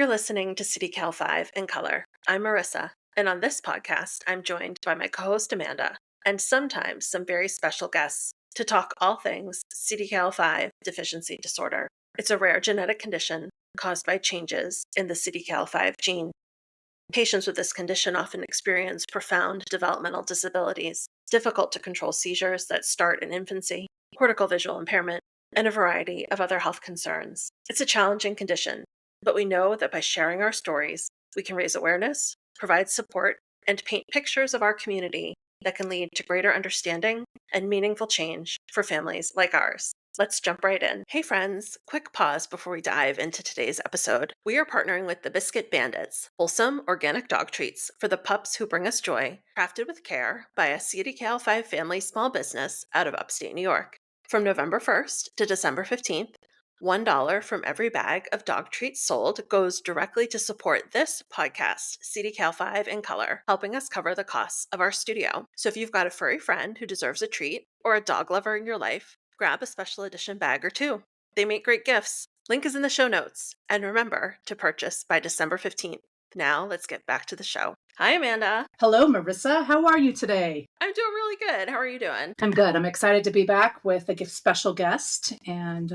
You're listening to CDKL5 in color. I'm Marissa, and on this podcast, I'm joined by my co-host Amanda, and sometimes some very special guests to talk all things CDKL5 deficiency disorder. It's a rare genetic condition caused by changes in the CDKL5 gene. Patients with this condition often experience profound developmental disabilities, difficult to control seizures that start in infancy, cortical visual impairment, and a variety of other health concerns. It's a challenging condition, but we know that by sharing our stories, we can raise awareness, provide support, and paint pictures of our community that can lead to greater understanding and meaningful change for families like ours. Let's jump right in. Hey friends, quick pause before we dive into today's episode. We are partnering with the Biscuit Bandits, wholesome organic dog treats for the pups who bring us joy, crafted with care by a CDKL5 family small business out of upstate New York. From November 1st to December 15th, $1 from every bag of dog treats sold goes directly to support this podcast, CDKL5 in color, helping us cover the costs of our studio. So if you've got a furry friend who deserves a treat or a dog lover in your life, grab a special edition bag or two. They make great gifts. Link is in the show notes. And remember to purchase by December 15th. Now let's get back to the show. Hi, Amanda. Hello, Marissa. How are you today? I'm doing really good. How are you doing? I'm good. I'm excited to be back with a special guest, and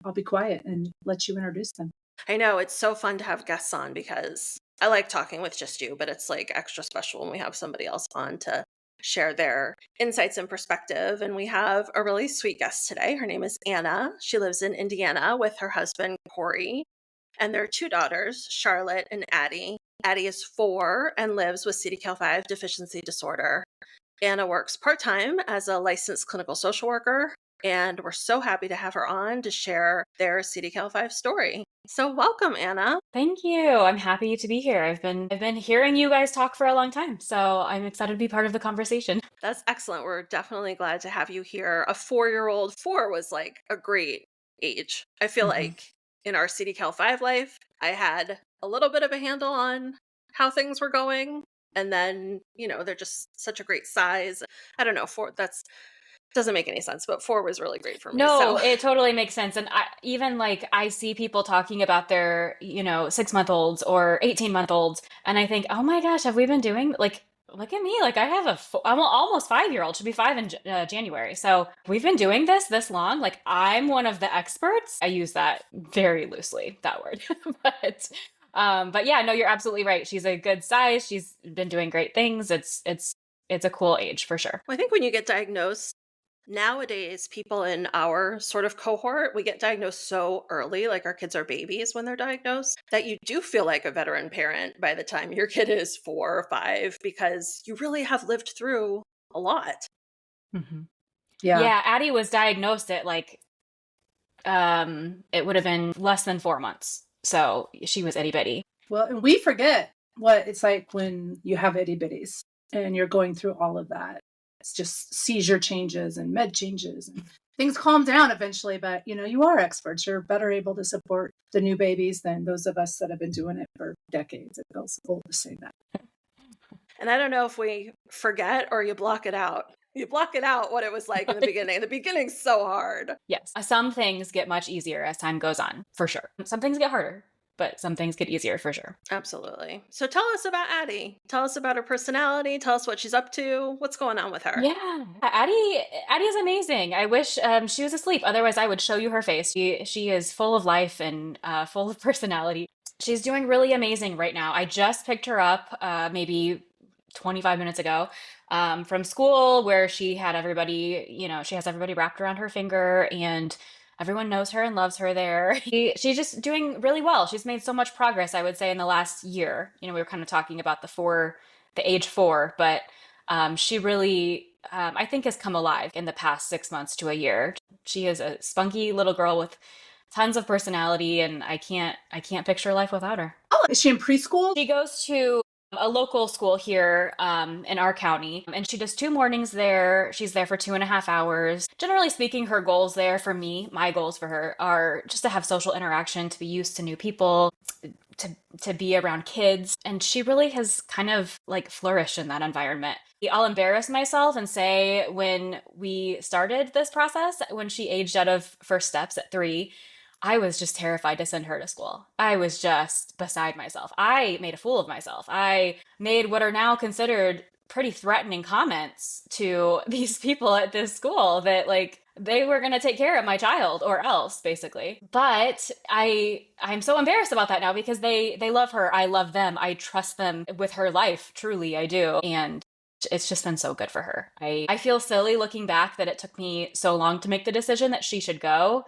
I'll be quiet and let you introduce them. I know it's so fun to have guests on because I like talking with just you, but it's like extra special when we have somebody else on to share their insights and perspective. And we have a really sweet guest today. Her name is Anna. She lives in Indiana with her husband, Corey, and their two daughters, Charlotte and Addy. Addy is 4 and lives with CDKL5 deficiency disorder. Anna works part-time as a licensed clinical social worker, and we're so happy to have her on to share their CDKL5 story. So welcome, Anna. Thank you. I'm happy to be here. I've been hearing you guys talk for a long time, so I'm excited to be part of the conversation. That's excellent. We're definitely glad to have you here. A 4-year-old, 4 was like a great age. I feel like in our CDKL5 life, I had a little bit of a handle on how things were going. And then, they're just such a great size. I don't know, 4, doesn't make any sense, but 4 was really great for me. No, it totally makes sense. And I see people talking about their, 6-month-olds or 18-month-olds. And I think, oh my gosh, have we been doing look at me. Like I have I'm almost 5-year-old, should be 5 in January. So we've been doing this long. Like I'm one of the experts. I use that very loosely, that word. But yeah, no, you're absolutely right. She's a good size. She's been doing great things. It's a cool age for sure. Well, I think when you get diagnosed, nowadays, people in our sort of cohort, we get diagnosed so early, like our kids are babies when they're diagnosed, that you do feel like a veteran parent by the time your kid is 4 or 5, because you really have lived through a lot. Mm-hmm. Yeah, Addy was diagnosed at it would have been less than 4 months. So she was itty bitty. Well, and we forget what it's like when you have itty bitties and you're going through all of that. It's just seizure changes and med changes and things calm down eventually. But, you are experts. You're better able to support the new babies than those of us that have been doing it for decades. It feels old to say that. And I don't know if we forget or you block it out. You block it out what it was like in the beginning. The beginning's so hard. Yes. Some things get much easier as time goes on, for sure. Some things get harder, but some things get easier for sure. Absolutely. So tell us about Addy. Tell us about her personality. Tell us what she's up to. What's going on with her? Yeah. Addy is amazing. I wish she was asleep. Otherwise, I would show you her face. She is full of life and full of personality. She's doing really amazing right now. I just picked her up maybe 25 minutes ago from school, where she had everybody, she has everybody wrapped around her finger and everyone knows her and loves her there. She's just doing really well. She's made so much progress, I would say, in the last year. We were kind of talking about the age 4, but she really, I think, has come alive in the past 6 months to a year. She is a spunky little girl with tons of personality, and I can't picture life without her. Oh, is she in preschool? She goes to a local school here in our county, and she does 2 mornings there. She's there for 2.5 hours. Generally speaking, her goals there for me, my goals for her, are just to have social interaction, to be used to new people, to be around kids. And she really has kind of flourished in that environment. I'll embarrass myself and say, when we started this process, when she aged out of first steps at 3, I was just terrified to send her to school. I was just beside myself. I made a fool of myself. I made what are now considered pretty threatening comments to these people at this school that like they were going to take care of my child or else basically. But I'm so embarrassed about that now because they love her. I love them. I trust them with her life. Truly, I do. And it's just been so good for her. I feel silly looking back that it took me so long to make the decision that she should go,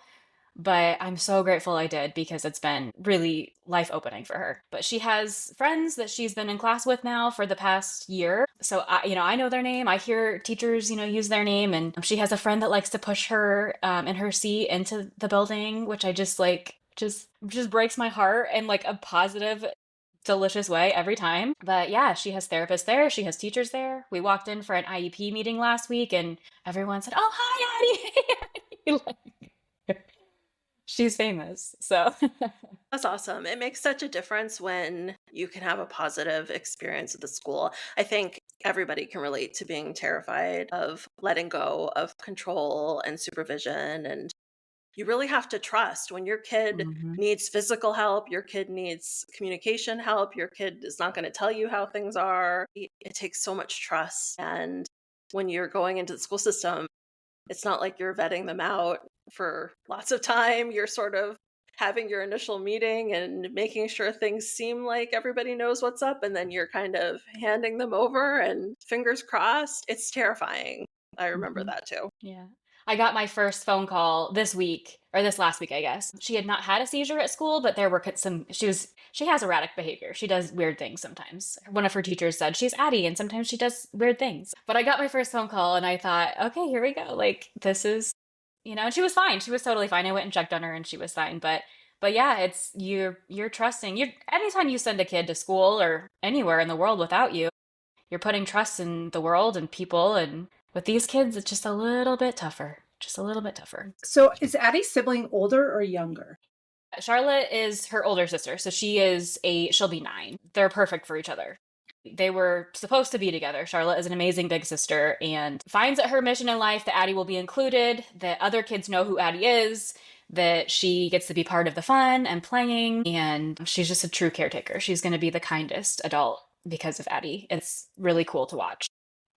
but I'm so grateful I did because it's been really life opening for her. But she has friends that she's been in class with now for the past year. So I know their name. I hear teachers, use their name. And she has a friend that likes to push her in her seat into the building, which I just like, just breaks my heart in like a positive, delicious way every time. But yeah, she has therapists there. She has teachers there. We walked in for an IEP meeting last week and everyone said, "Oh, hi, Addie." Like, she's famous. So That's awesome. It makes such a difference when you can have a positive experience at the school. I think everybody can relate to being terrified of letting go of control and supervision. And you really have to trust when your kid Mhm. needs physical help, your kid needs communication help, your kid is not going to tell you how things are. It takes so much trust. And when you're going into the school system, it's not like you're vetting them out for lots of time. You're sort of having your initial meeting and making sure things seem like everybody knows what's up, and then you're kind of handing them over and fingers crossed. It's terrifying. I remember Mhm. that too. Yeah. I got my first phone call this week, or this last week, I guess. She had not had a seizure at school, but there were she has erratic behavior. She does weird things sometimes. One of her teachers said she's Addie and sometimes she does weird things. But I got my first phone call and I thought, okay, here we go. Like this is, and she was fine. She was totally fine. I went and checked on her and she was fine. But yeah, it's you're trusting. You anytime you send a kid to school or anywhere in the world without you, you're putting trust in the world and people. And with these kids, it's just a little bit tougher. Just a little bit tougher. So is Addie's sibling older or younger? Charlotte is her older sister, so she'll be 9. They're perfect for each other. They were supposed to be together. Charlotte is an amazing big sister and finds that her mission in life that Addie will be included, that other kids know who Addie is, that she gets to be part of the fun and playing, and she's just a true caretaker. She's going to be the kindest adult because of Addie. It's really cool to watch.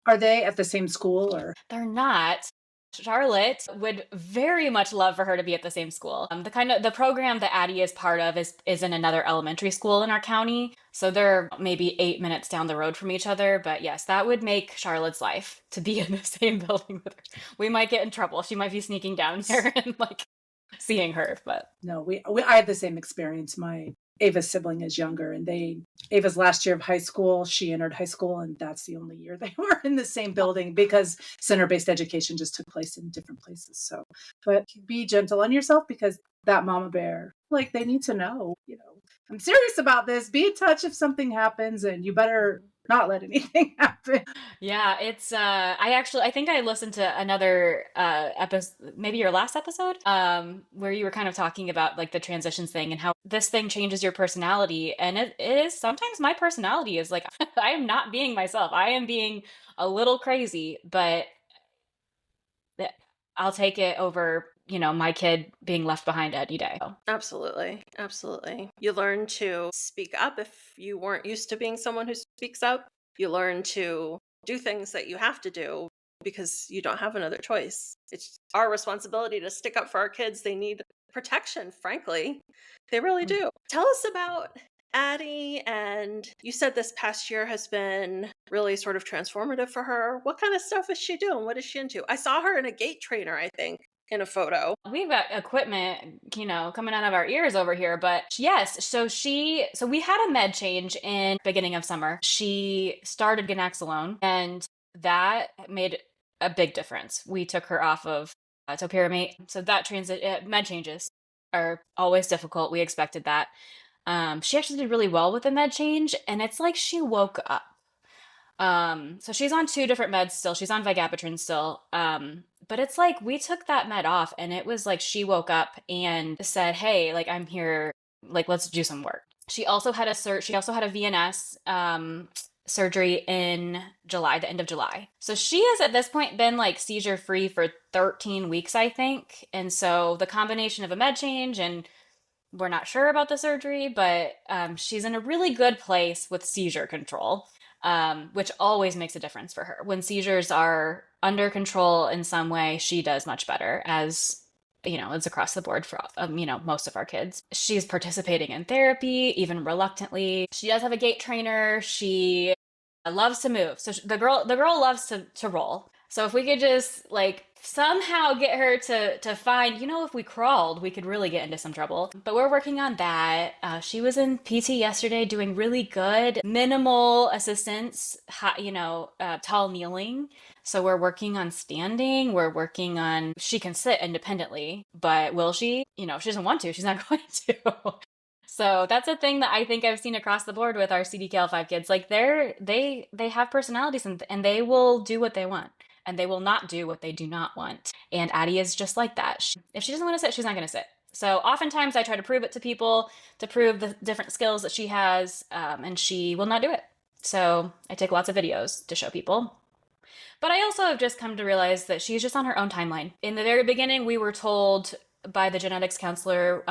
Are they at the same school or? They're not. Charlotte would very much love for her to be at the same school. The program that Addie is part of is in another elementary school in our county. So they're maybe 8 minutes down the road from each other. But yes, that would make Charlotte's life to be in the same building with her. We might get in trouble. She might be sneaking down there and like seeing her, but No, I had the same experience. My Ava's sibling is younger, and Ava's last year of high school, she entered high school, and that's the only year they were in the same building because center-based education just took place in different places. So, but be gentle on yourself because that mama bear, like they need to know, I'm serious about this. Be in touch if something happens, and you better not let anything happen. yeah, it's I think I listened to another episode, maybe your last episode, where you were kind of talking about like the transitions thing and how this thing changes your personality. And it is sometimes my personality is like I am not being myself. I am being a little crazy, but th- I'll take it over, my kid being left behind any day. Absolutely. Absolutely. You learn to speak up if you weren't used to being someone who speaks up. You learn to do things that you have to do because you don't have another choice. It's our responsibility to stick up for our kids. They need protection, frankly. They really do. Tell us about Addie. And you said this past year has been really sort of transformative for her. What kind of stuff is she doing? What is she into? I saw her in a gait trainer, I think, in a photo. We've got equipment, coming out of our ears over here, but yes, so we had a med change in beginning of summer. She started ganaxolone and that made a big difference. We took her off of topiramate. So that med changes are always difficult. We expected that. She actually did really well with the med change and it's like she woke up. So she's on 2 different meds still. She's on vigabatrin still. But it's like we took that med off and it was like she woke up and said, "Hey, like I'm here, like let's do some work." She also had a VNS surgery in July, the end of July. So she has at this point been like seizure free for 13 weeks, I think. And so the combination of a med change, and we're not sure about the surgery, but she's in a really good place with seizure control, which always makes a difference for her. When seizures are under control in some way, she does much better, as it's across the board for most of our kids. She's participating in therapy, even reluctantly. She does have a gait trainer. She loves to move. So the girl loves to roll. So if we could just like somehow get her to find, if we crawled, we could really get into some trouble. But we're working on that. She was in PT yesterday, doing really good, minimal assistance, tall kneeling. So we're working on standing. We're working on, she can sit independently, but will she? If she doesn't want to, she's not going to. So that's a thing that I think I've seen across the board with our CDKL5 kids. Like they have personalities, and they will do what they want, and they will not do what they do not want. And Addie is just like that. If she doesn't want to sit, she's not going to sit. So oftentimes I try to prove it to people, to prove the different skills that she has, and she will not do it. So I take lots of videos to show people. But I also have just come to realize that she's just on her own timeline. In the very beginning, we were told by the genetics counselor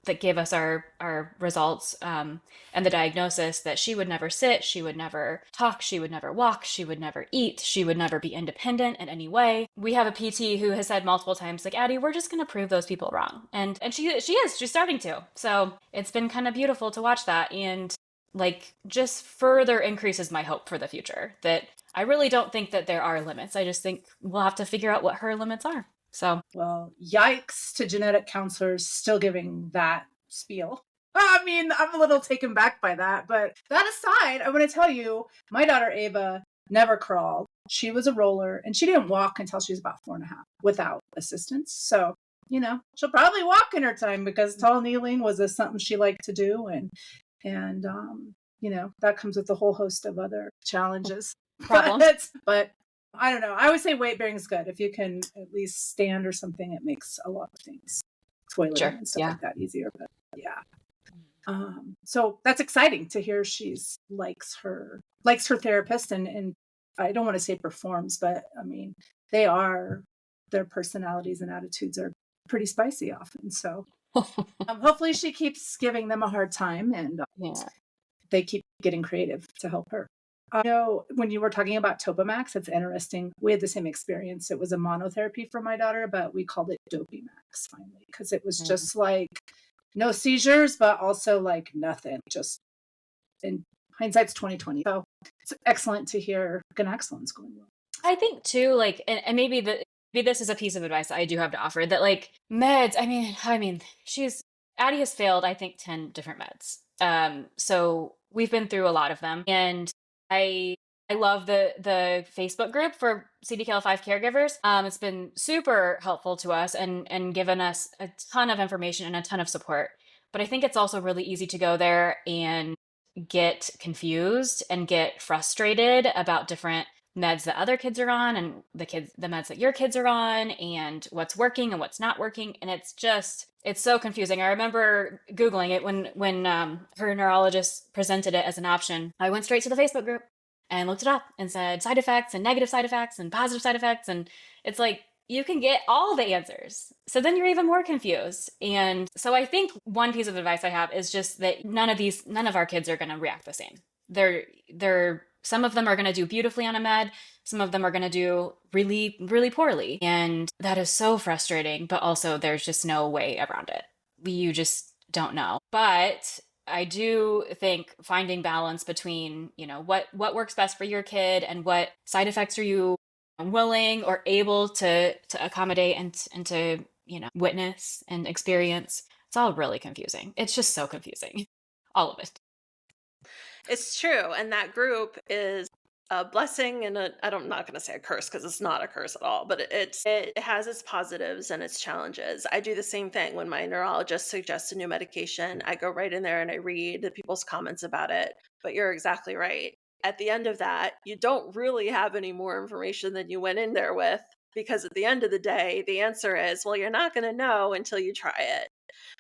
that gave us our results and the diagnosis that she would never sit, she would never talk, she would never walk, she would never eat, she would never be independent in any way. We have a PT who has said multiple times, like, Addie, we're just going to prove those people wrong. And she's starting to. So it's been kind of beautiful to watch that, and like just further increases my hope for the future, that I really don't think that there are limits. I just think we'll have to figure out what her limits are. So, well, yikes to genetic counselors still giving that spiel. I mean, I'm a little taken back by that. But that aside, I want to tell you, my daughter Ava never crawled. She was a roller, and she didn't walk until she was about 4.5 without assistance. So, she'll probably walk in her time, because tall kneeling was something she liked to do. And that comes with a whole host of other challenges. problems. But I don't know. I would say weight bearing is good. If you can at least stand or something, it makes a lot of things, toileting Sure. and stuff Yeah. like that, easier. But yeah. So that's exciting to hear. She's likes her therapist, and I don't want to say performs, but I mean, their personalities and attitudes are pretty spicy often. So hopefully she keeps giving them a hard time, and Yeah. they keep getting creative to help her. I know when you were talking about Topamax, it's interesting. We had the same experience. It was a monotherapy for my daughter, but we called it Dopamax finally, because it was just like no seizures, but also like nothing. Just in hindsight's 2020. So it's excellent to hear ganaxolone's going well. I think too, like, and maybe this is a piece of advice that I do have to offer, that like meds. I mean, Addie has failed, I think, 10 different meds. So we've been through a lot of them, and I love the Facebook group for CDKL5 caregivers. It's been super helpful to us, and given us a ton of information and a ton of support. But I think it's also really easy to go there and get confused and get frustrated about different meds that other kids are on, and the meds that your kids are on, and what's working and what's not working. And it's so confusing. I remember Googling it when her neurologist presented it as an option. I went straight to the Facebook group and looked it up and said side effects and negative side effects and positive side effects. And it's like, you can get all the answers. So then you're even more confused. And so I think one piece of advice I have is just that none of our kids are going to react the same. Some of them are going to do beautifully on a med. Some of them are going to do really, really poorly. And that is so frustrating, but also there's just no way around it. You just don't know. But I do think finding balance between, what works best for your kid and what side effects are you willing or able to accommodate and to, witness and experience. It's all really confusing. It's just so confusing. All of it. It's true. And that group is a blessing and I'm not going to say a curse, because it's not a curse at all, but it has its positives and its challenges. I do the same thing. When my neurologist suggests a new medication, I go right in there and I read the people's comments about it. But you're exactly right. At the end of that, you don't really have any more information than you went in there with, because at the end of the day, the answer is, well, you're not going to know until you try it.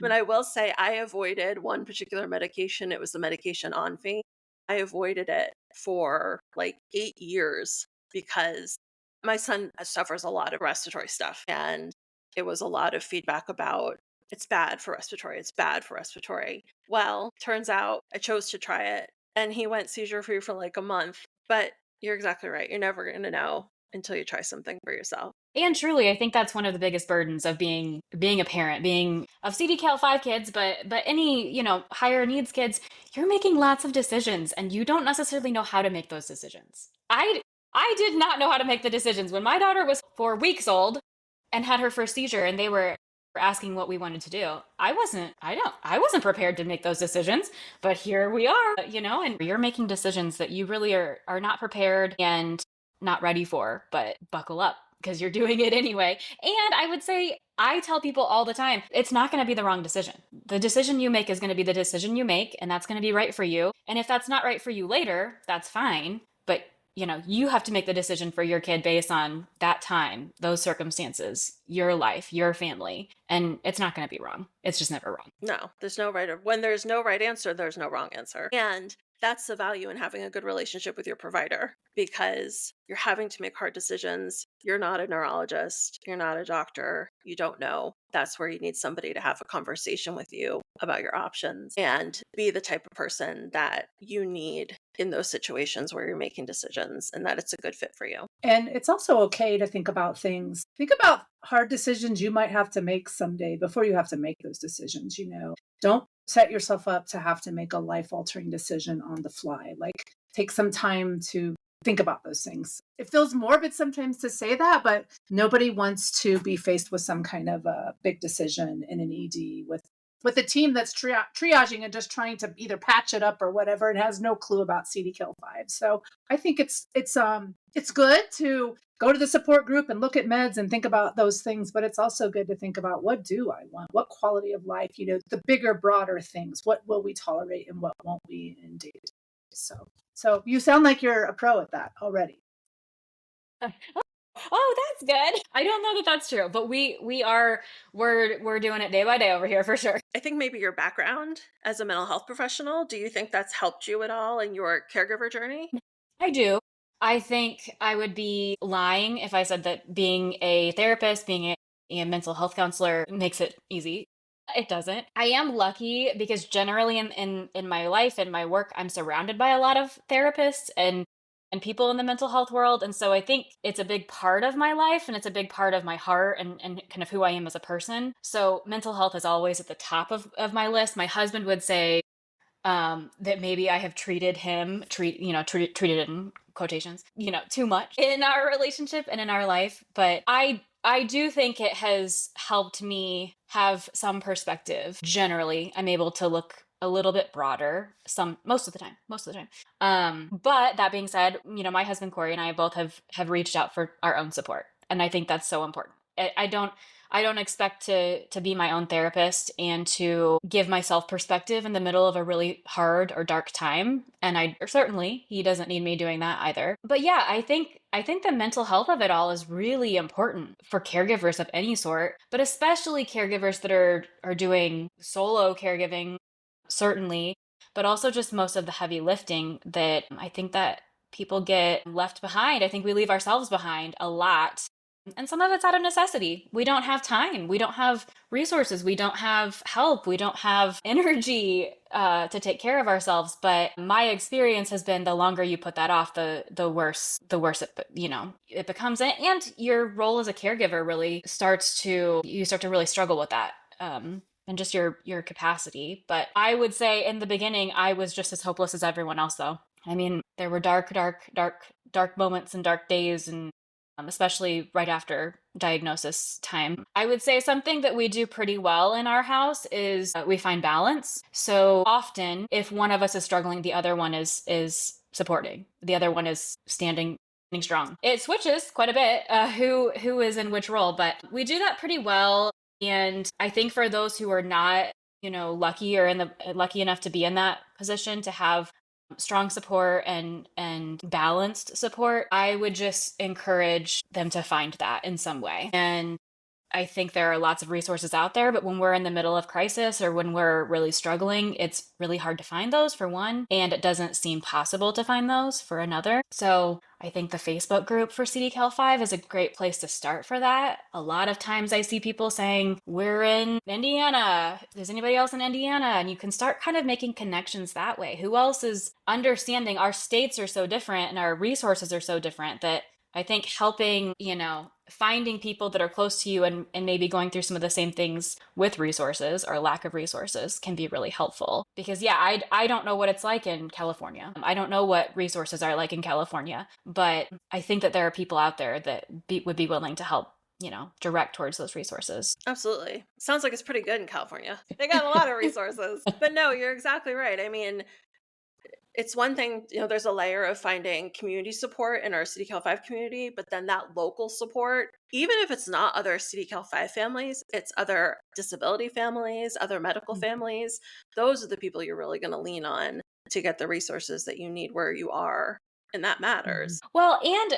But I will say I avoided one particular medication. It was the medication Onfi. I avoided it for like 8 years because my son suffers a lot of respiratory stuff. And it was a lot of feedback about it's bad for respiratory. It's bad for respiratory. Well, turns out I chose to try it and he went seizure free for like a month. But you're exactly right. You're never going to know until you try something for yourself. And truly, I think that's one of the biggest burdens of being a parent, being of CDKL5 kids, but any, higher needs kids, you're making lots of decisions and you don't necessarily know how to make those decisions. I did not know how to make the decisions when my daughter was 4 weeks old and had her first seizure and they were asking what we wanted to do. I wasn't prepared to make those decisions, but here we are, and you're making decisions that you really are not prepared and not ready for, but buckle up because you're doing it anyway. And I would say, I tell people all the time, it's not going to be the wrong decision. The decision you make is going to be the decision you make, and that's going to be right for you. And if that's not right for you later, that's fine. But you have to make the decision for your kid based on that time, those circumstances, your life, your family. And it's not going to be wrong. It's just never wrong. No, there's no right. When there's no right answer, there's no wrong answer. And that's the value in having a good relationship with your provider because you're having to make hard decisions. You're not a neurologist. You're not a doctor. You don't know. That's where you need somebody to have a conversation with you about your options and be the type of person that you need in those situations where you're making decisions and that it's a good fit for you. And it's also okay to think about things. Think about hard decisions you might have to make someday before you have to make those decisions. Don't set yourself up to have to make a life-altering decision on the fly. Like, take some time to think about those things. It feels morbid sometimes to say that, but nobody wants to be faced with some kind of a big decision in an ED with a team that's triaging and just trying to either patch it up or whatever and has no clue about CDKL5. So I think it's good to go to the support group and look at meds and think about those things, but it's also good to think about, what do I want? What quality of life, the bigger, broader things, what will we tolerate and what won't we in day-to-day? So you sound like you're a pro at that already. Oh, that's good. I don't know that that's true, but we're doing it day by day over here for sure. I think maybe your background as a mental health professional, do you think that's helped you at all in your caregiver journey? I do. I think I would be lying if I said that being a therapist, being a mental health counselor makes it easy. It doesn't. I am lucky because generally in my life and my work, I'm surrounded by a lot of therapists and people in the mental health world. And so I think it's a big part of my life and it's a big part of my heart and kind of who I am as a person. So mental health is always at the top of my list. My husband would say that maybe I have treated treated in quotations, too much in our relationship and in our life. But I do think it has helped me have some perspective. Generally, I'm able to look a little bit broader most of the time. But that being said, my husband Corey and I both have reached out for our own support. And I think that's so important. I don't expect to be my own therapist and to give myself perspective in the middle of a really hard or dark time. And certainly he doesn't need me doing that either. But yeah, I think the mental health of it all is really important for caregivers of any sort, but especially caregivers that are doing solo caregiving, certainly, but also just most of the heavy lifting that I think that people get left behind. I think we leave ourselves behind a lot. And some of it's out of necessity. We don't have time. We don't have resources. We don't have help. We don't have energy to take care of ourselves. But my experience has been the longer you put that off, the worse it becomes. And your role as a caregiver really you start to really struggle with that. And just your capacity. But I would say in the beginning, I was just as hopeless as everyone else, though. I mean, there were dark moments and dark days, and especially right after diagnosis time. I would say something that we do pretty well in our house is we find balance. So often, if one of us is struggling, the other one is supporting. The other one is standing strong. It switches quite a bit who is in which role, but we do that pretty well. And I think for those who are not, lucky or lucky enough to be in that position to have strong support and balanced support, I would just encourage them to find that in some way. And I think there are lots of resources out there, but when we're in the middle of crisis or when we're really struggling, it's really hard to find those for one, and it doesn't seem possible to find those for another. So I think the Facebook group for CDKL5 is a great place to start for that. A lot of times I see people saying, we're in Indiana. Is anybody else in Indiana? And you can start kind of making connections that way. Who else is understanding? Our states are so different and our resources are so different that I think helping, finding people that are close to you and maybe going through some of the same things with resources or lack of resources can be really helpful. Because, yeah, I don't know what it's like in California. I don't know what resources are like in California, but I think that there are people out there that would be willing to help, direct towards those resources. Absolutely. Sounds like it's pretty good in California. They got a lot of resources. But no, you're exactly right. I mean, it's one thing, there's a layer of finding community support in our CDKL5 community, but then that local support, even if it's not other CDKL5 families, it's other disability families, other medical families. Those are the people you're really going to lean on to get the resources that you need where you are. And that matters. Well, and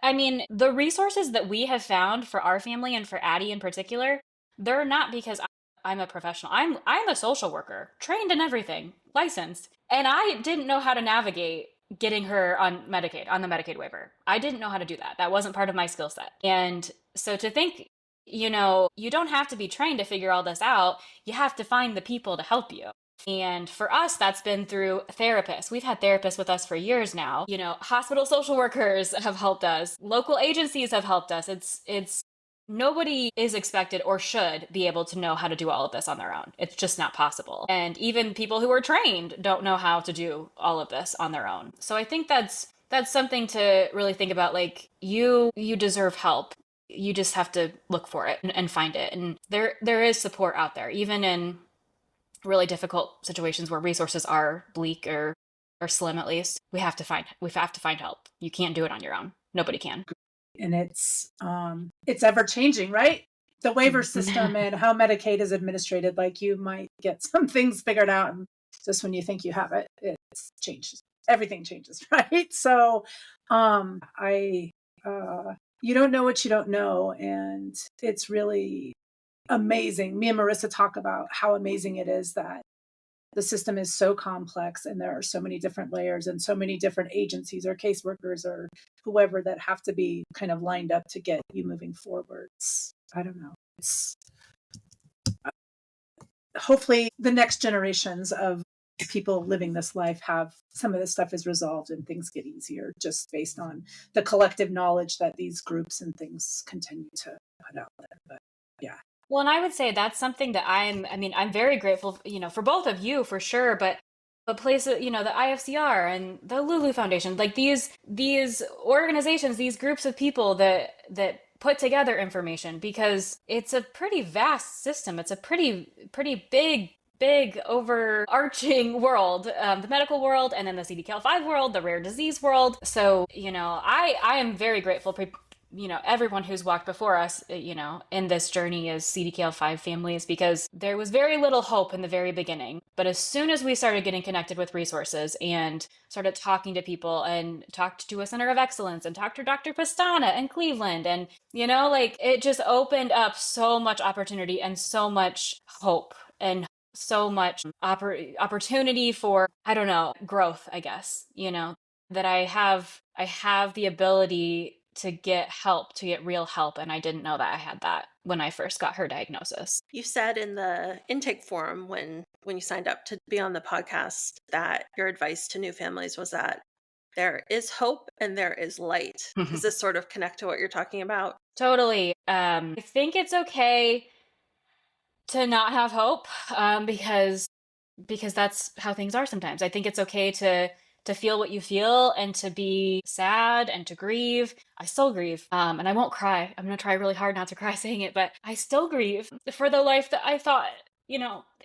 I mean, the resources that we have found for our family and for Addy in particular, they're not because I'm a professional. I'm a social worker, trained in everything, licensed, and I didn't know how to navigate getting her on Medicaid, on the Medicaid waiver. I didn't know how to do that. That wasn't part of my skill set. And so to think, you don't have to be trained to figure all this out. You have to find the people to help you. And for us, that's been through therapists. We've had therapists with us for years now. Hospital social workers have helped us. Local agencies have helped us. It's nobody is expected or should be able to know how to do all of this on their own. It's just not possible. And even people who are trained don't know how to do all of this on their own. So I think that's something to really think about. Like, you deserve help. You just have to look for it and find it. And there is support out there, even in really difficult situations where resources are bleak or slim. At least we have to find help. You can't do it on your own. Nobody can. And it's ever changing, right? The waiver system and how Medicaid is administrated. Like, you might get some things figured out, and just when you think you have it, it's changes. Everything changes, right? So you don't know what you don't know, and it's really amazing. Me and Marissa talk about how amazing it is that the system is so complex and there are so many different layers and so many different agencies or caseworkers or whoever that have to be kind of lined up to get you moving forwards. I don't know. It's hopefully the next generations of people living this life have some of this stuff is resolved and things get easier just based on the collective knowledge that these groups and things continue to put out there. But yeah. Well, and I would say that's something that I'm very grateful, for both of you for sure, but the places, the IFCR and the Lulu Foundation, like these organizations, these groups of people that put together information, because it's a pretty vast system. It's a pretty big overarching world, the medical world, and then the CDKL5 world, the rare disease world. So, I am very grateful. Everyone who's walked before us, in this journey as CDKL5 families, because there was very little hope in the very beginning. But as soon as we started getting connected with resources and started talking to people and talked to a center of excellence and talked to Dr. Pastana in Cleveland, and, it just opened up so much opportunity and so much hope and so much opportunity for, I don't know, growth, I guess, that I have the ability to get help, to get real help. And I didn't know that I had that when I first got her diagnosis. You said in the intake form when you signed up to be on the podcast that your advice to new families was that there is hope and there is light. Does this sort of connect to what you're talking about? Totally. I think it's okay to not have hope, because that's how things are sometimes. I think it's okay to feel what you feel and to be sad and to grieve. I still grieve, and I won't cry. I'm going to try really hard not to cry saying it, but I still grieve for the life that I thought,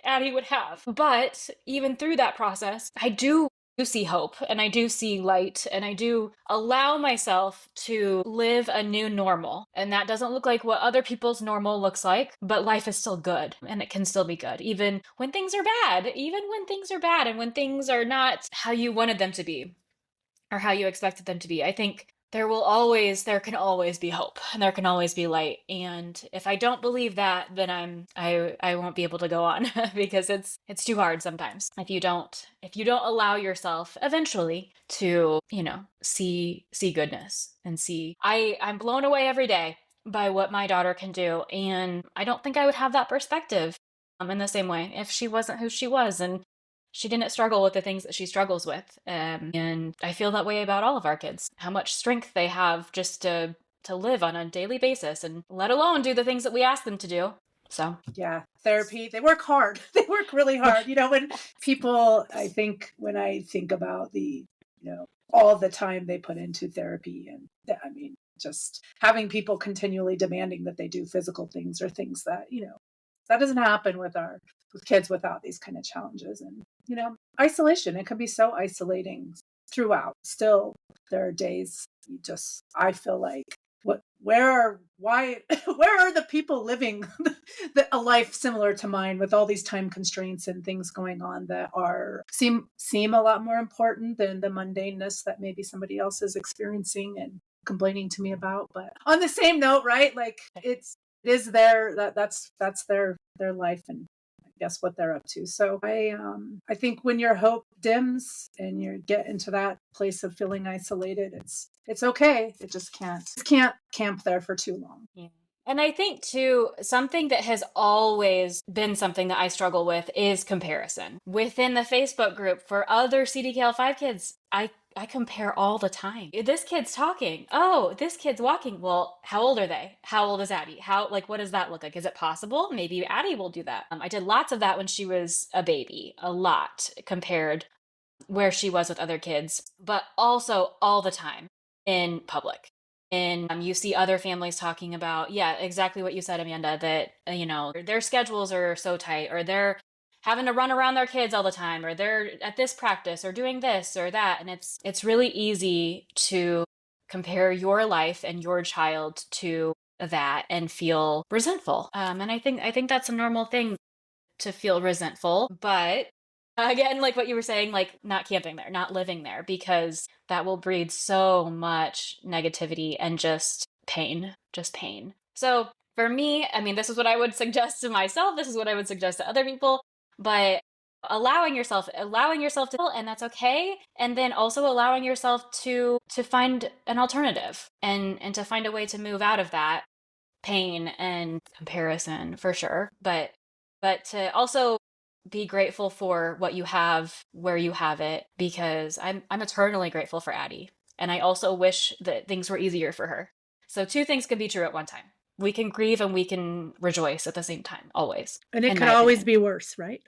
Addy would have. But even through that process, I do see hope and I do see light and I do allow myself to live a new normal. And that doesn't look like what other people's normal looks like, but life is still good and it can still be good, even when things are bad, and when things are not how you wanted them to be or how you expected them to be. I think there can always be hope, and there can always be light. And if I don't believe that, then I won't be able to go on because it's too hard sometimes. If you don't allow yourself eventually to, see goodness and see, I'm blown away every day by what my daughter can do. And I don't think I would have that perspective in the same way if she wasn't who she was. And she didn't struggle with the things that she struggles with. And I feel that way about all of our kids, how much strength they have just to live on a daily basis, and let alone do the things that we ask them to do. So Yeah, therapy, they work hard. They work really hard. When people, when I think about all the time they put into therapy, and just having people continually demanding that they do physical things or things that, that doesn't happen with kids without these kind of challenges. And, isolation, it can be so isolating throughout. Still, there are days I feel like, where are the people living a life similar to mine with all these time constraints and things going on that seem a lot more important than the mundaneness that maybe somebody else is experiencing and complaining to me about. But on the same note, right, like it is that's their life, and I guess what they're up to. So I think when your hope dims and you get into that place of feeling isolated, it's okay. It just can't camp there for too long. yeah. And I think too, something that has always been something that I struggle with is comparison. Within the Facebook group for other CDKL5 kids, I compare all the time. This kid's talking. Oh, this kid's walking. Well, how old are they? How old is Addie? What does that look like? Is it possible? Maybe Addie will do that. I did lots of that when she was a baby, a lot compared where she was with other kids, but also all the time in public. And you see other families talking about, yeah, exactly what you said, Amanda, that, their schedules are so tight, or they're having to run around their kids all the time, or they're at this practice or doing this or that. And it's really easy to compare your life and your child to that and feel resentful. And I think that's a normal thing to feel resentful, but again, like what you were saying, like not camping there, not living there, because that will breed so much negativity and just pain. So for me, this is what I would suggest to myself. This is what I would suggest to other people, but allowing yourself to feel, and that's okay. And then also allowing yourself to find an alternative, and to find a way to move out of that pain and comparison, for sure. But to also be grateful for what you have where you have it, because I'm eternally grateful for Addie, and I also wish that things were easier for her. So two things can be true at one time. We can grieve and we can rejoice at the same time, always. And it could always be worse, right?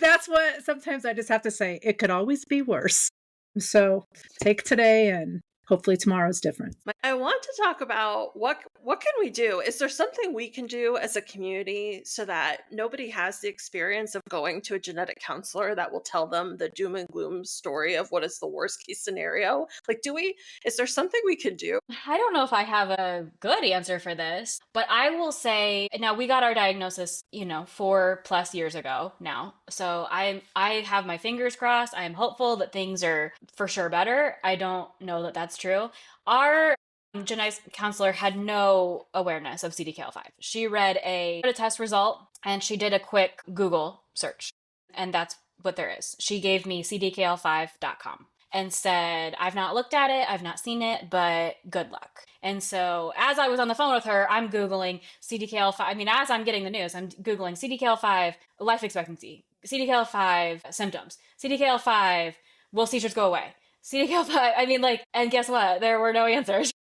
That's what sometimes I just have to say. It could always be worse. So take today, and hopefully tomorrow's different. I want to talk about what can we do? Is there something we can do as a community so that nobody has the experience of going to a genetic counselor that will tell them the doom and gloom story of what is the worst case scenario? Like, is there something we can do? I don't know if I have a good answer for this, but I will say, now we got our diagnosis, 4+ years ago now. So I have my fingers crossed. I am hopeful that things are for sure better. I don't know that that's true. Our genetics counselor had no awareness of CDKL5. She read a test result and she did a quick Google search, and that's what there is. She gave me cdkl5.com and said, I've not looked at it, I've not seen it, but good luck. And so as I was on the phone with her, I'm Googling CDKL5. As I'm getting the news, I'm Googling CDKL5 life expectancy, CDKL5 symptoms, CDKL5 will seizures go away, CDKL5. And guess what? There were no answers.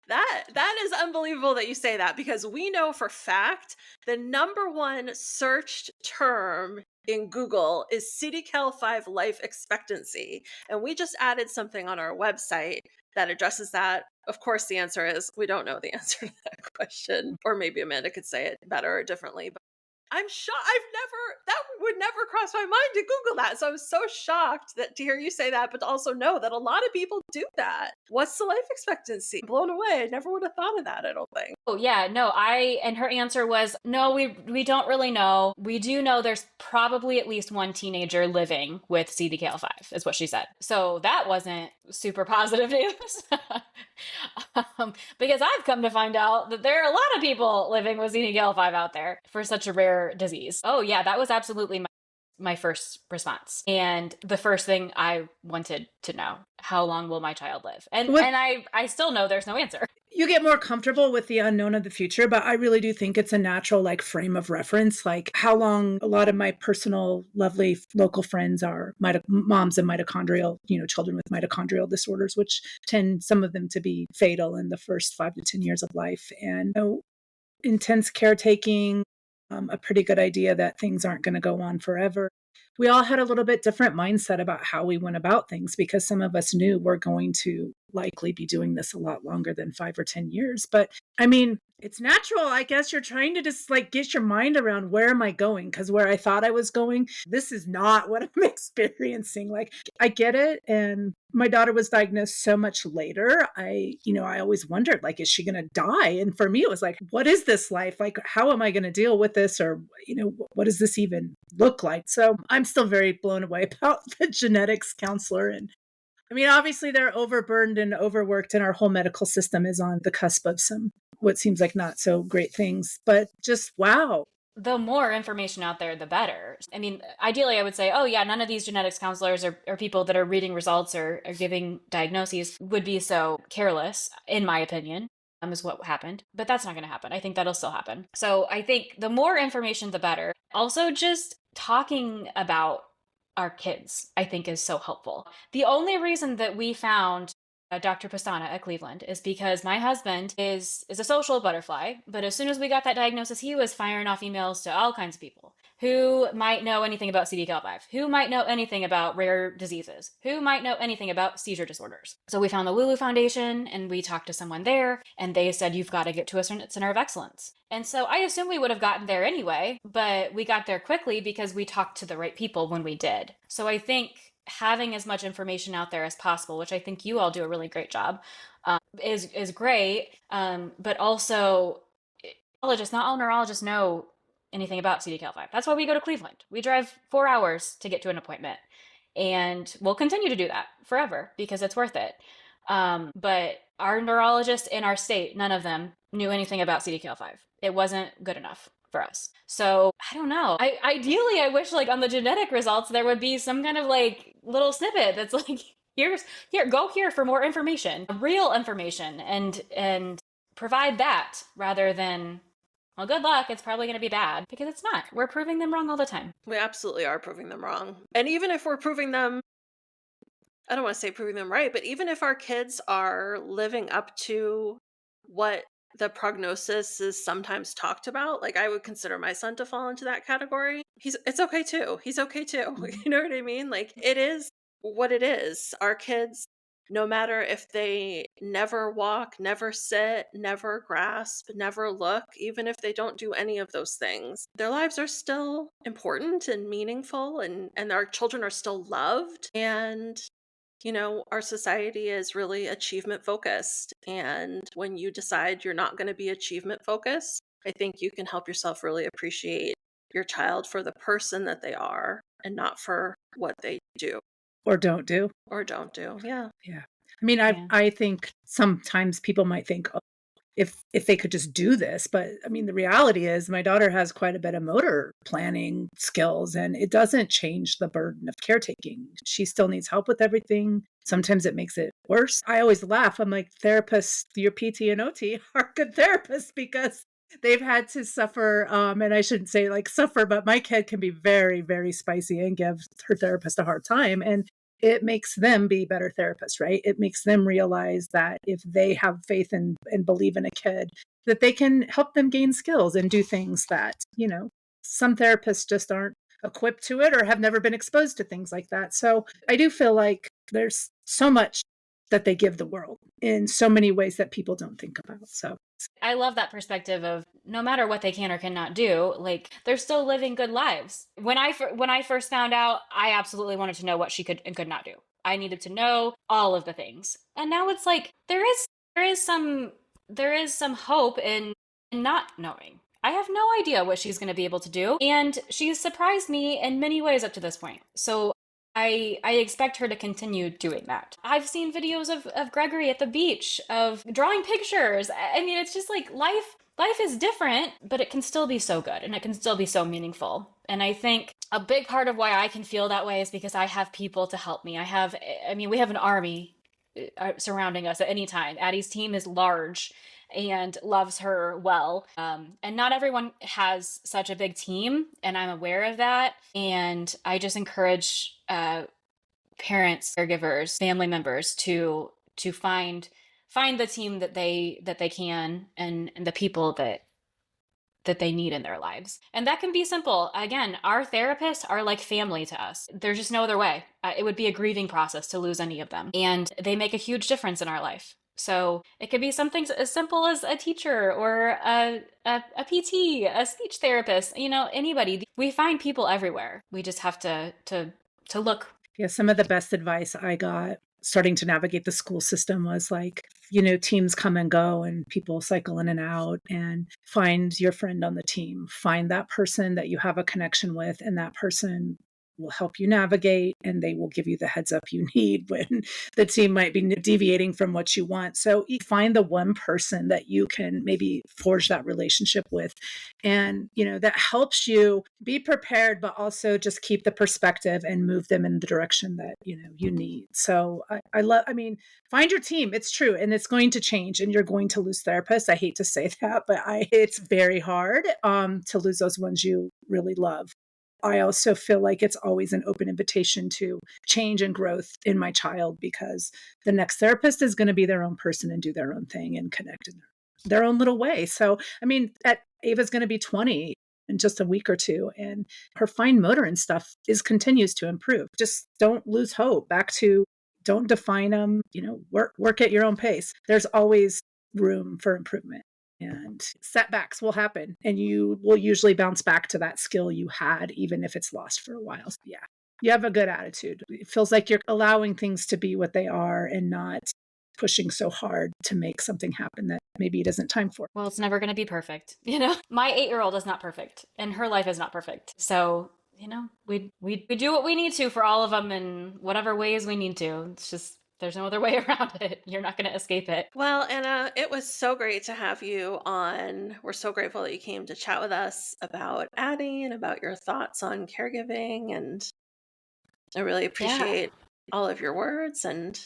That is unbelievable that you say that, because we know for fact the number one searched term in Google is CDKL5 life expectancy. And we just added something on our website that addresses that. Of course, the answer is we don't know the answer to that question. Or maybe Amanda could say it better or differently. But I'm shocked. That would never cross my mind to Google that. So I was so shocked that to hear you say that, but to also know that a lot of people do that. What's the life expectancy? I'm blown away. I never would have thought of that, I don't think. Oh yeah, no, and her answer was, no, we don't really know. We do know there's probably at least one teenager living with CDKL5, is what she said. So that wasn't super positive news. Because I've come to find out that there are a lot of people living with CDKL5 out there for such a rare disease. Oh yeah, that was absolutely my first response. And the first thing I wanted to know, how long will my child live? And I still know there's no answer. You get more comfortable with the unknown of the future, but I really do think it's a natural like frame of reference, like how long a lot of my personal, lovely local friends are moms of mitochondrial, children with mitochondrial disorders, which tend some of them to be fatal in the first 5 to 10 years of life. And intense caretaking, a pretty good idea that things aren't going to go on forever. We all had a little bit different mindset about how we went about things because some of us knew we're going to likely be doing this a lot longer than 5 or 10 years. But I mean, it's natural. I guess you're trying to just like get your mind around where am I going? Because where I thought I was going, this is not what I'm experiencing. Like, I get it. And my daughter was diagnosed so much later. I always wondered, like, is she going to die? And for me, it was like, what is this life? Like, how am I going to deal with this? Or, what does this even look like? So I'm still very blown away about the genetics counselor. And I mean, obviously they're overburdened and overworked, and our whole medical system is on the cusp of some what seems like not so great things, but just wow. The more information out there, the better. I mean, ideally, I would say, oh, yeah, none of these genetics counselors or people that are reading results or giving diagnoses would be so careless, in my opinion, is what happened. But that's not going to happen. I think that'll still happen. So I think the more information, the better. Also, just talking about our kids, I think, is so helpful. The only reason that we found Dr. Pastana at Cleveland is because my husband is a social butterfly, but as soon as we got that diagnosis, he was firing off emails to all kinds of people who might know anything about CDKL5, who might know anything about rare diseases, who might know anything about seizure disorders. So we found the Lulu Foundation and we talked to someone there and they said, you've got to get to a center of excellence. And so I assume we would have gotten there anyway, but we got there quickly because we talked to the right people when we did. So I think having as much information out there as possible, which I think you all do a really great job, is great. But also, not all neurologists know anything about CDKL5. That's why we go to Cleveland. We drive 4 hours to get to an appointment. And we'll continue to do that forever because it's worth it. But our neurologists in our state, none of them knew anything about CDKL5. It wasn't good enough for us. So I don't know. Ideally, I wish like on the genetic results, there would be some kind of like little snippet that's like, go here for more information, real information, and provide that rather than, well, good luck. It's probably going to be bad, because it's not. We're proving them wrong all the time. We absolutely are proving them wrong. And even if we're proving them, I don't want to say proving them right, but even if our kids are living up to what the prognosis is sometimes talked about, like I would consider my son to fall into that category. It's okay too. He's okay too. You know what I mean? Like it is what it is. Our kids, no matter if they never walk, never sit, never grasp, never look, even if they don't do any of those things, their lives are still important and meaningful, and our children are still loved. And our society is really achievement focused. And when you decide you're not going to be achievement focused, I think you can help yourself really appreciate your child for the person that they are and not for what they do. Or don't do. Yeah. Yeah. I mean, I think sometimes people might think, oh, if they could just do this. But I mean, the reality is my daughter has quite a bit of motor planning skills, and it doesn't change the burden of caretaking. She still needs help with everything. Sometimes it makes it worse. I always laugh. I'm like, therapists, your PT and OT are good therapists because they've had to suffer. And I shouldn't say like suffer, but my kid can be very, very spicy and give her therapist a hard time. And it makes them be better therapists, right? It makes them realize that if they have faith and believe in a kid, that they can help them gain skills and do things that, some therapists just aren't equipped to it or have never been exposed to things like that. So I do feel like there's so much that they give the world in so many ways that people don't think about. So I love that perspective of no matter what they can or cannot do, like they're still living good lives. When I first found out, I absolutely wanted to know what she could and could not do. I needed to know all of the things. And now it's like there is some there is some hope in not knowing. I have no idea what she's going to be able to do, and she's surprised me in many ways up to this point. So I expect her to continue doing that. I've seen videos of Gregory at the beach, of drawing pictures. I mean, it's just like life is different, but it can still be so good and it can still be so meaningful. And I think a big part of why I can feel that way is because I have people to help me. We have an army surrounding us at any time. Addie's team is large and loves her well. And not everyone has such a big team, and I'm aware of that. And I just encourage parents, caregivers, family members to find the team that they can, and the people that they need in their lives. And that can be simple. Again, our therapists are like family to us. There's just no other way. It would be a grieving process to lose any of them. And they make a huge difference in our life. So it could be something as simple as a teacher or a PT, a speech therapist, anybody. We find people everywhere. We just have to look. Yeah, some of the best advice I got starting to navigate the school system was like, teams come and go and people cycle in and out, and find your friend on the team. Find that person that you have a connection with, and that person will help you navigate, and they will give you the heads up you need when the team might be deviating from what you want. So you find the one person that you can maybe forge that relationship with, and that helps you be prepared, but also just keep the perspective and move them in the direction that you need. So find your team. It's true, and it's going to change, and you're going to lose therapists. I hate to say that, but it's very hard to lose those ones you really love. I also feel like it's always an open invitation to change and growth in my child, because the next therapist is going to be their own person and do their own thing and connect in their own little way. So, Ava's going to be 20 in just a week or two, and her fine motor and stuff continues to improve. Just don't lose hope. Back to, don't define them, work at your own pace. There's always room for improvement. And setbacks will happen, and you will usually bounce back to that skill you had, even if it's lost for a while. So yeah, you have a good attitude. It feels like you're allowing things to be what they are and not pushing so hard to make something happen that maybe it isn't time for. Well, it's never going to be perfect. My 8-year-old is not perfect, and her life is not perfect. So, we do what we need to for all of them in whatever ways we need to. It's just, there's no other way around it. You're not going to escape it. Well, Anna, it was so great to have you on. We're so grateful that you came to chat with us about Addie and about your thoughts on caregiving. And I really appreciate all of your words, and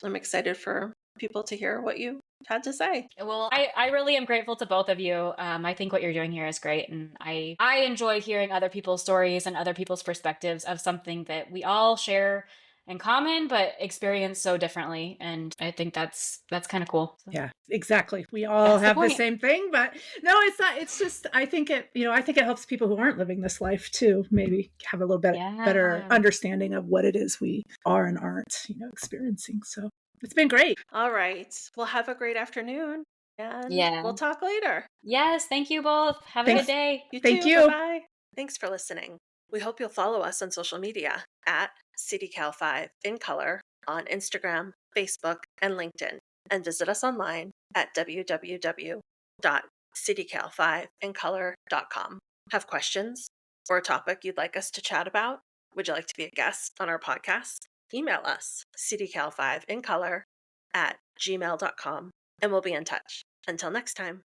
I'm excited for people to hear what you had to say. Well, I really am grateful to both of you. I think what you're doing here is great. And I enjoy hearing other people's stories and other people's perspectives of something that we all share in common, but experience so differently. And I think that's kind of cool. So. Yeah, exactly. We all have the same thing, but no, it's not. It's just, I think it helps people who aren't living this life to maybe have a little bit better understanding of what it is we are and aren't, experiencing. So it's been great. All right. Well, have a great afternoon, and we'll talk later. Yes. Thank you both. Have a good day. Thank you. Bye-bye. Thanks for listening. We hope you'll follow us on social media at CDKL5 in color on Instagram, Facebook, and LinkedIn, and visit us online at www.cdkl5incolor.com. Have questions or a topic you'd like us to chat about? Would you like to be a guest on our podcast? Email us cdkl5incolor@gmail.com, and we'll be in touch. Until next time.